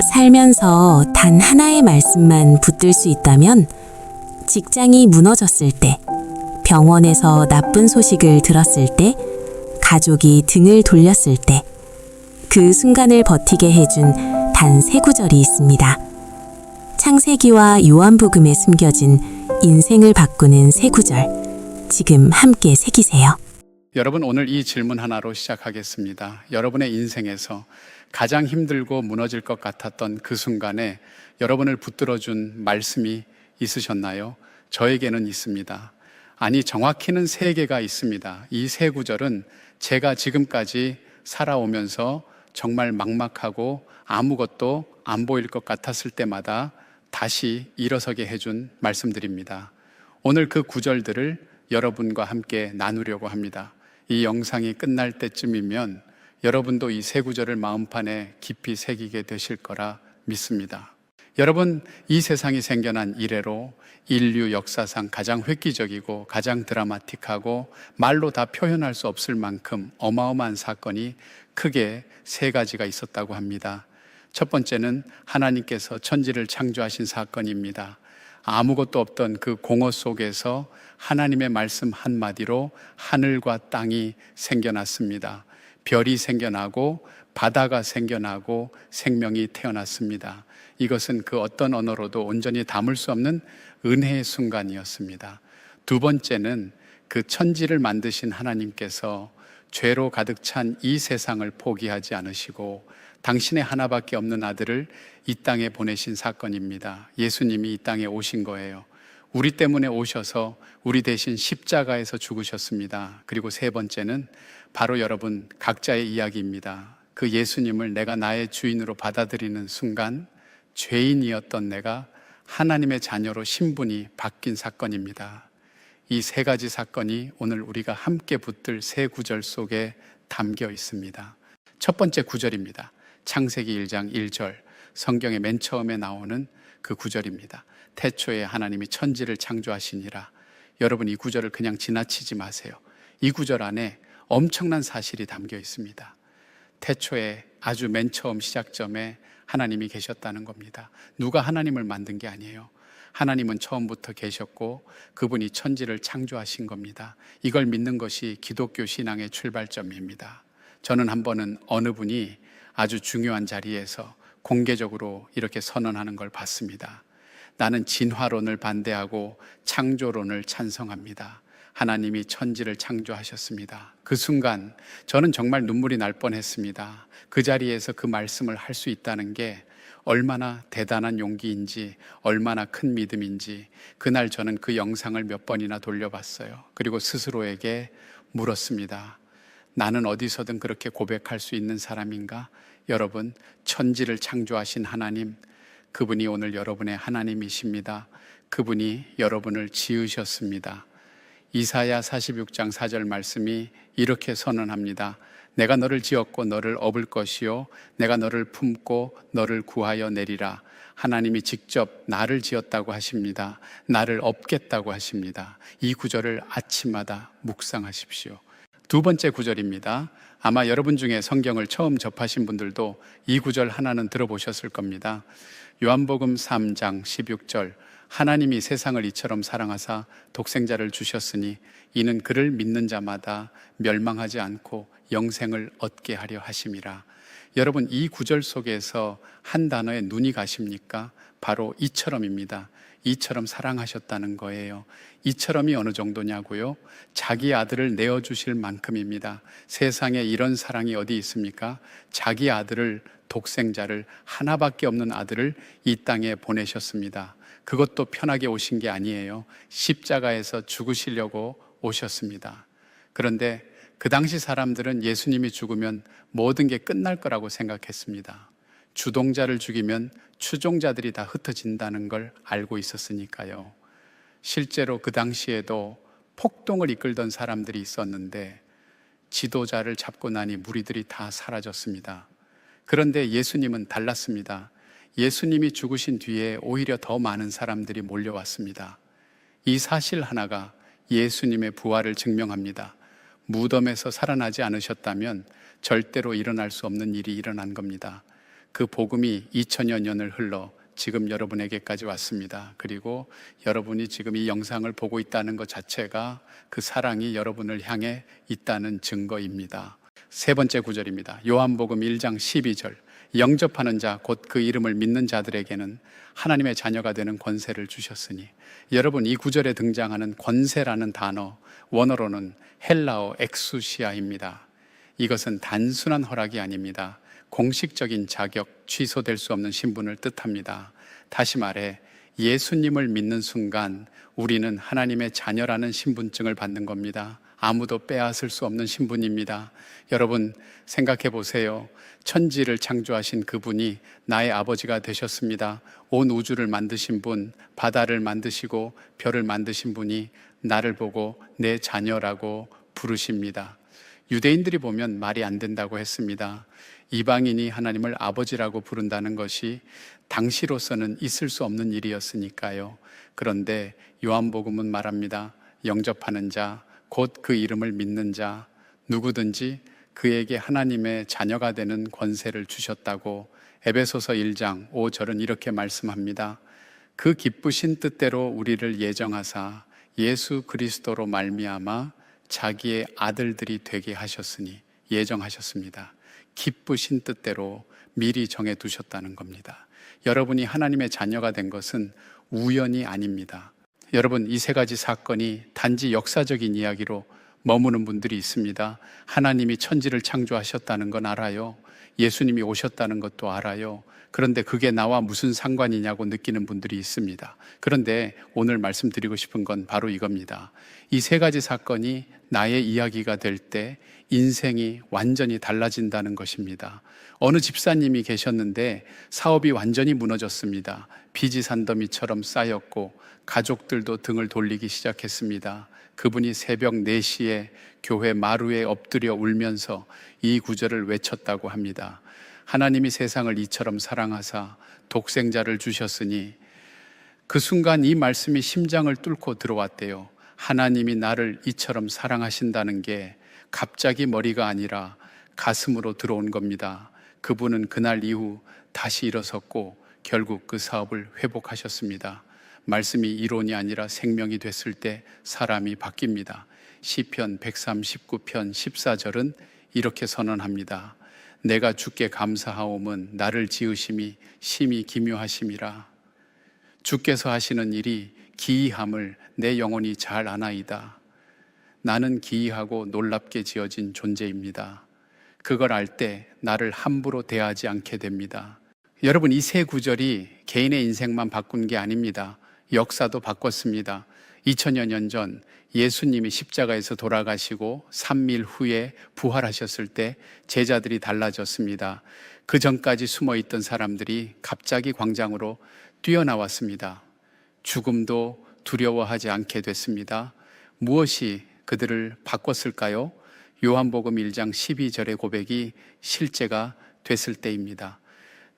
살면서 단 하나의 말씀만 붙들 수 있다면 직장이 무너졌을 때, 병원에서 나쁜 소식을 들었을 때, 가족이 등을 돌렸을 때, 그 순간을 버티게 해준 단 세 구절이 있습니다. 창세기와 요한복음에 숨겨진 인생을 바꾸는 세 구절, 지금 함께 새기세요. 여러분, 오늘 이 질문 하나로 시작하겠습니다. 여러분의 인생에서 가장 힘들고 무너질 것 같았던 그 순간에 여러분을 붙들어준 말씀이 있으셨나요? 저에게는 있습니다. 아니, 정확히는 세 개가 있습니다. 이 세 구절은 제가 지금까지 살아오면서 정말 막막하고 아무것도 안 보일 것 같았을 때마다 다시 일어서게 해준 말씀들입니다. 오늘 그 구절들을 여러분과 함께 나누려고 합니다. 이 영상이 끝날 때쯤이면 여러분도 이 세 구절을 마음판에 깊이 새기게 되실 거라 믿습니다. 여러분, 이 세상이 생겨난 이래로 인류 역사상 가장 획기적이고 가장 드라마틱하고 말로 다 표현할 수 없을 만큼 어마어마한 사건이 크게 세 가지가 있었다고 합니다. 첫 번째는 하나님께서 천지를 창조하신 사건입니다. 아무것도 없던 그 공허 속에서 하나님의 말씀 한마디로 하늘과 땅이 생겨났습니다. 별이 생겨나고 바다가 생겨나고 생명이 태어났습니다. 이것은 그 어떤 언어로도 온전히 담을 수 없는 은혜의 순간이었습니다. 두 번째는 그 천지를 만드신 하나님께서 죄로 가득 찬 이 세상을 포기하지 않으시고 당신의 하나밖에 없는 아들을 이 땅에 보내신 사건입니다. 예수님이 이 땅에 오신 거예요. 우리 때문에 오셔서 우리 대신 십자가에서 죽으셨습니다. 그리고 세 번째는 바로 여러분 각자의 이야기입니다. 그 예수님을 내가 나의 주인으로 받아들이는 순간 죄인이었던 내가 하나님의 자녀로 신분이 바뀐 사건입니다. 이 세 가지 사건이 오늘 우리가 함께 붙들 세 구절 속에 담겨 있습니다. 첫 번째 구절입니다. 창세기 1장 1절, 성경의 맨 처음에 나오는 그 구절입니다. 태초에 하나님이 천지를 창조하시니라. 여러분, 이 구절을 그냥 지나치지 마세요. 이 구절 안에 엄청난 사실이 담겨 있습니다. 태초에 아주 맨 처음 시작점에 하나님이 계셨다는 겁니다. 누가 하나님을 만든 게 아니에요. 하나님은 처음부터 계셨고 그분이 천지를 창조하신 겁니다. 이걸 믿는 것이 기독교 신앙의 출발점입니다. 저는 한 번은 어느 분이 아주 중요한 자리에서 공개적으로 이렇게 선언하는 걸 봤습니다. 나는 진화론을 반대하고 창조론을 찬성합니다. 하나님이 천지를 창조하셨습니다. 그 순간 저는 정말 눈물이 날 뻔했습니다. 그 자리에서 그 말씀을 할 수 있다는 게 얼마나 대단한 용기인지, 얼마나 큰 믿음인지 그날 저는 그 영상을 몇 번이나 돌려봤어요. 그리고 스스로에게 물었습니다. 나는 어디서든 그렇게 고백할 수 있는 사람인가? 여러분, 천지를 창조하신 하나님, 그분이 오늘 여러분의 하나님이십니다. 그분이 여러분을 지으셨습니다. 이사야 46장 4절 말씀이 이렇게 선언합니다. 내가 너를 지었고 너를 업을 것이요 내가 너를 품고 너를 구하여 내리라. 하나님이 직접 나를 지었다고 하십니다. 나를 업겠다고 하십니다. 이 구절을 아침마다 묵상하십시오. 두 번째 구절입니다. 아마 여러분 중에 성경을 처음 접하신 분들도 이 구절 하나는 들어보셨을 겁니다. 요한복음 3장 16절, 하나님이 세상을 이처럼 사랑하사 독생자를 주셨으니 이는 그를 믿는 자마다 멸망하지 않고 영생을 얻게 하려 하심이라. 여러분, 이 구절 속에서 한 단어에 눈이 가십니까? 바로 이처럼입니다. 이처럼 사랑하셨다는 거예요. 이처럼이 어느 정도냐고요? 자기 아들을 내어주실 만큼입니다. 세상에 이런 사랑이 어디 있습니까? 자기 아들을, 독생자를, 하나밖에 없는 아들을 이 땅에 보내셨습니다. 그것도 편하게 오신 게 아니에요. 십자가에서 죽으시려고 오셨습니다. 그런데 그 당시 사람들은 예수님이 죽으면 모든 게 끝날 거라고 생각했습니다. 주동자를 죽이면 추종자들이 다 흩어진다는 걸 알고 있었으니까요. 실제로 그 당시에도 폭동을 이끌던 사람들이 있었는데 지도자를 잡고 나니 무리들이 다 사라졌습니다. 그런데 예수님은 달랐습니다. 예수님이 죽으신 뒤에 오히려 더 많은 사람들이 몰려왔습니다. 이 사실 하나가 예수님의 부활을 증명합니다. 무덤에서 살아나지 않으셨다면 절대로 일어날 수 없는 일이 일어난 겁니다. 그 복음이 2000여 년을 흘러 지금 여러분에게까지 왔습니다. 그리고 여러분이 지금 이 영상을 보고 있다는 것 자체가 그 사랑이 여러분을 향해 있다는 증거입니다. 세 번째 구절입니다. 요한복음 1장 12절. 영접하는 자, 곧 그 이름을 믿는 자들에게는 하나님의 자녀가 되는 권세를 주셨으니. 여러분, 이 구절에 등장하는 권세라는 단어, 원어로는 헬라어 엑수시아입니다. 이것은 단순한 허락이 아닙니다. 공식적인 자격, 취소될 수 없는 신분을 뜻합니다. 다시 말해 예수님을 믿는 순간 우리는 하나님의 자녀라는 신분증을 받는 겁니다. 아무도 빼앗을 수 없는 신분입니다. 여러분 생각해 보세요. 천지를 창조하신 그분이 나의 아버지가 되셨습니다. 온 우주를 만드신 분, 바다를 만드시고 별을 만드신 분이 나를 보고 내 자녀라고 부르십니다. 유대인들이 보면 말이 안 된다고 했습니다. 이방인이 하나님을 아버지라고 부른다는 것이 당시로서는 있을 수 없는 일이었으니까요. 그런데 요한복음은 말합니다. 영접하는 자, 곧 그 이름을 믿는 자, 누구든지 그에게 하나님의 자녀가 되는 권세를 주셨다고 에베소서 1장 5절은 이렇게 말씀합니다. 그 기쁘신 뜻대로 우리를 예정하사 예수 그리스도로 말미암아 자기의 아들들이 되게 하셨으니, 예정하셨습니다. 기쁘신 뜻대로 미리 정해 두셨다는 겁니다. 여러분이 하나님의 자녀가 된 것은 우연이 아닙니다. 여러분, 이 세 가지 사건이 단지 역사적인 이야기로 머무는 분들이 있습니다. 하나님이 천지를 창조하셨다는 건 알아요. 예수님이 오셨다는 것도 알아요. 그런데 그게 나와 무슨 상관이냐고 느끼는 분들이 있습니다. 그런데 오늘 말씀드리고 싶은 건 바로 이겁니다. 이 세 가지 사건이 나의 이야기가 될 때 인생이 완전히 달라진다는 것입니다. 어느 집사님이 계셨는데 사업이 완전히 무너졌습니다. 빚이 산더미처럼 쌓였고 가족들도 등을 돌리기 시작했습니다. 그분이 새벽 4시에 교회 마루에 엎드려 울면서 이 구절을 외쳤다고 합니다. 하나님이 세상을 이처럼 사랑하사 독생자를 주셨으니, 그 순간 이 말씀이 심장을 뚫고 들어왔대요. 하나님이 나를 이처럼 사랑하신다는 게 갑자기 머리가 아니라 가슴으로 들어온 겁니다. 그분은 그날 이후 다시 일어섰고 결국 그 사업을 회복하셨습니다. 말씀이 이론이 아니라 생명이 됐을 때 사람이 바뀝니다. 시편 139편 14절은 이렇게 선언합니다. 내가 주께 감사하옴은 나를 지으심이 심히 기묘하심이라. 주께서 하시는 일이 기이함을 내 영혼이 잘 아나이다. 나는 기이하고 놀랍게 지어진 존재입니다. 그걸 알 때 나를 함부로 대하지 않게 됩니다. 여러분, 이 세 구절이 개인의 인생만 바꾼 게 아닙니다. 역사도 바꿨습니다. 2000여 년 전 예수님이 십자가에서 돌아가시고 3일 후에 부활하셨을 때 제자들이 달라졌습니다. 그 전까지 숨어있던 사람들이 갑자기 광장으로 뛰어나왔습니다. 죽음도 두려워하지 않게 됐습니다. 무엇이 그들을 바꿨을까요? 요한복음 1장 12절의 고백이 실제가 됐을 때입니다.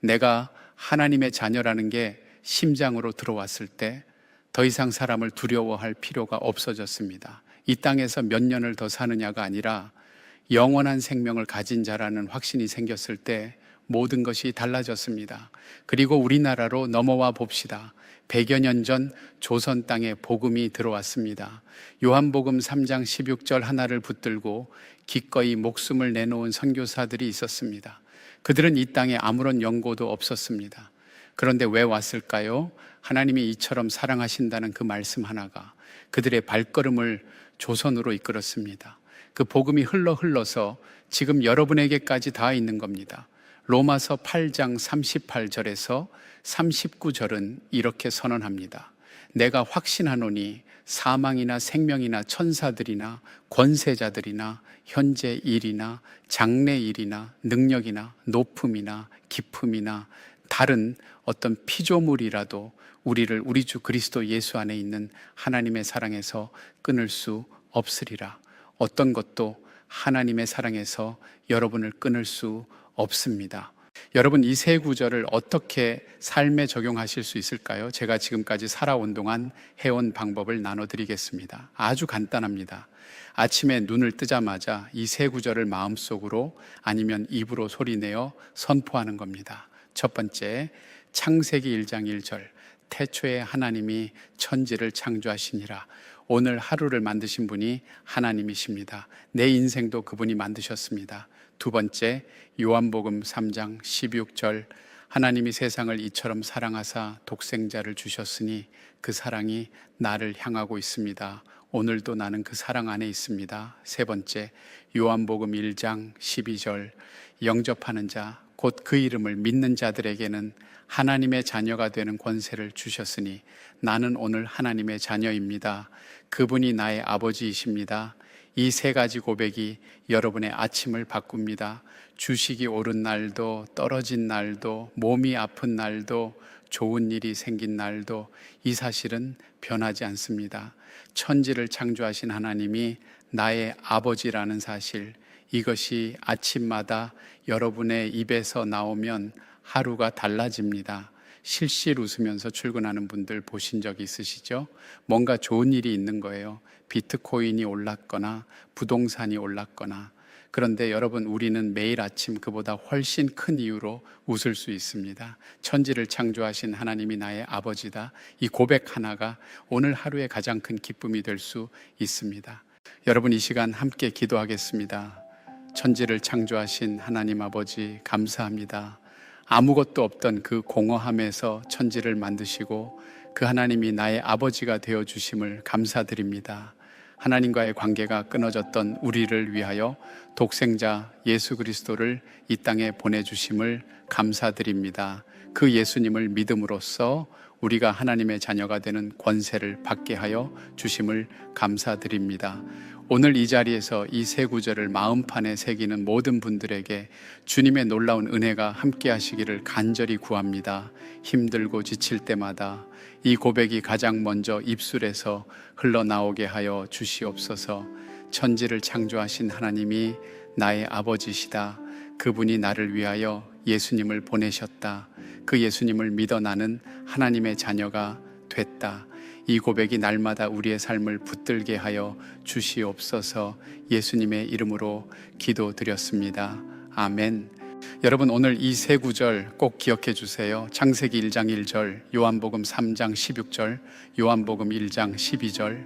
내가 하나님의 자녀라는 게 심장으로 들어왔을 때 더 이상 사람을 두려워할 필요가 없어졌습니다. 이 땅에서 몇 년을 더 사느냐가 아니라 영원한 생명을 가진 자라는 확신이 생겼을 때 모든 것이 달라졌습니다. 그리고 우리나라로 넘어와 봅시다. 100여 년 전 조선 땅에 복음이 들어왔습니다. 요한복음 3장 16절 하나를 붙들고 기꺼이 목숨을 내놓은 선교사들이 있었습니다. 그들은 이 땅에 아무런 연고도 없었습니다. 그런데 왜 왔을까요? 하나님이 이처럼 사랑하신다는 그 말씀 하나가 그들의 발걸음을 조선으로 이끌었습니다. 그 복음이 흘러서 지금 여러분에게까지 다 있는 겁니다. 로마서 8장 38절에서 39절은 이렇게 선언합니다. 내가 확신하노니 사망이나 생명이나 천사들이나 권세자들이나 현재 일이나 장래 일이나 능력이나 높음이나 깊음이나 다른 어떤 피조물이라도 우리를 우리 주 그리스도 예수 안에 있는 하나님의 사랑에서 끊을 수 없으리라. 어떤 것도 하나님의 사랑에서 여러분을 끊을 수 없습니다. 여러분, 이 세 구절을 어떻게 삶에 적용하실 수 있을까요? 제가 지금까지 살아온 동안 해온 방법을 나눠드리겠습니다. 아주 간단합니다. 아침에 눈을 뜨자마자 이 세 구절을 마음속으로 아니면 입으로 소리내어 선포하는 겁니다. 첫 번째, 창세기 1장 1절. 태초에 하나님이 천지를 창조하시니라. 오늘 하루를 만드신 분이 하나님이십니다. 내 인생도 그분이 만드셨습니다. 두 번째, 요한복음 3장 16절. 하나님이 세상을 이처럼 사랑하사 독생자를 주셨으니 그 사랑이 나를 향하고 있습니다. 오늘도 나는 그 사랑 안에 있습니다. 세 번째, 요한복음 1장 12절. 영접하는 자, 곧 그 이름을 믿는 자들에게는 하나님의 자녀가 되는 권세를 주셨으니 나는 오늘 하나님의 자녀입니다. 그분이 나의 아버지이십니다. 이 세 가지 고백이 여러분의 아침을 바꿉니다. 주식이 오른 날도, 떨어진 날도, 몸이 아픈 날도, 좋은 일이 생긴 날도 이 사실은 변하지 않습니다. 천지를 창조하신 하나님이 나의 아버지라는 사실, 이것이 아침마다 여러분의 입에서 나오면 하루가 달라집니다. 실실 웃으면서 출근하는 분들 보신 적 있으시죠? 뭔가 좋은 일이 있는 거예요. 비트코인이 올랐거나 부동산이 올랐거나. 그런데 여러분, 우리는 매일 아침 그보다 훨씬 큰 이유로 웃을 수 있습니다. 천지를 창조하신 하나님이 나의 아버지다. 이 고백 하나가 오늘 하루의 가장 큰 기쁨이 될 수 있습니다. 여러분, 이 시간 함께 기도하겠습니다. 천지를 창조하신 하나님 아버지, 감사합니다. 아무것도 없던 그 공허함에서 천지를 만드시고 그 하나님이 나의 아버지가 되어주심을 감사드립니다. 하나님과의 관계가 끊어졌던 우리를 위하여 독생자 예수 그리스도를 이 땅에 보내주심을 감사드립니다. 그 예수님을 믿음으로써 우리가 하나님의 자녀가 되는 권세를 받게 하여 주심을 감사드립니다. 오늘 이 자리에서 이 세 구절을 마음판에 새기는 모든 분들에게 주님의 놀라운 은혜가 함께 하시기를 간절히 구합니다. 힘들고 지칠 때마다 이 고백이 가장 먼저 입술에서 흘러나오게 하여 주시옵소서. 천지를 창조하신 하나님이 나의 아버지시다. 그분이 나를 위하여 예수님을 보내셨다. 그 예수님을 믿어 나는 하나님의 자녀가 됐다. 이 고백이 날마다 우리의 삶을 붙들게 하여 주시옵소서. 예수님의 이름으로 기도드렸습니다. 아멘. 여러분, 오늘 이 세 구절 꼭 기억해 주세요. 창세기 1장 1절, 요한복음 3장 16절, 요한복음 1장 12절.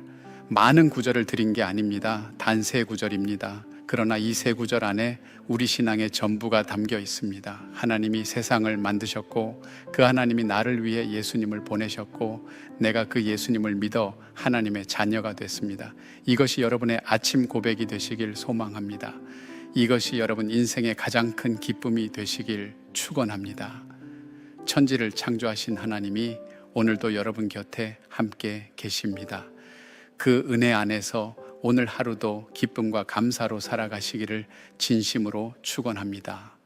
많은 구절을 드린 게 아닙니다. 단 세 구절입니다. 그러나 이 세 구절 안에 우리 신앙의 전부가 담겨 있습니다. 하나님이 세상을 만드셨고 그 하나님이 나를 위해 예수님을 보내셨고 내가 그 예수님을 믿어 하나님의 자녀가 됐습니다. 이것이 여러분의 아침 고백이 되시길 소망합니다. 이것이 여러분 인생의 가장 큰 기쁨이 되시길 축원합니다. 천지를 창조하신 하나님이 오늘도 여러분 곁에 함께 계십니다. 그 은혜 안에서 오늘 하루도 기쁨과 감사로 살아가시기를 진심으로 축원합니다.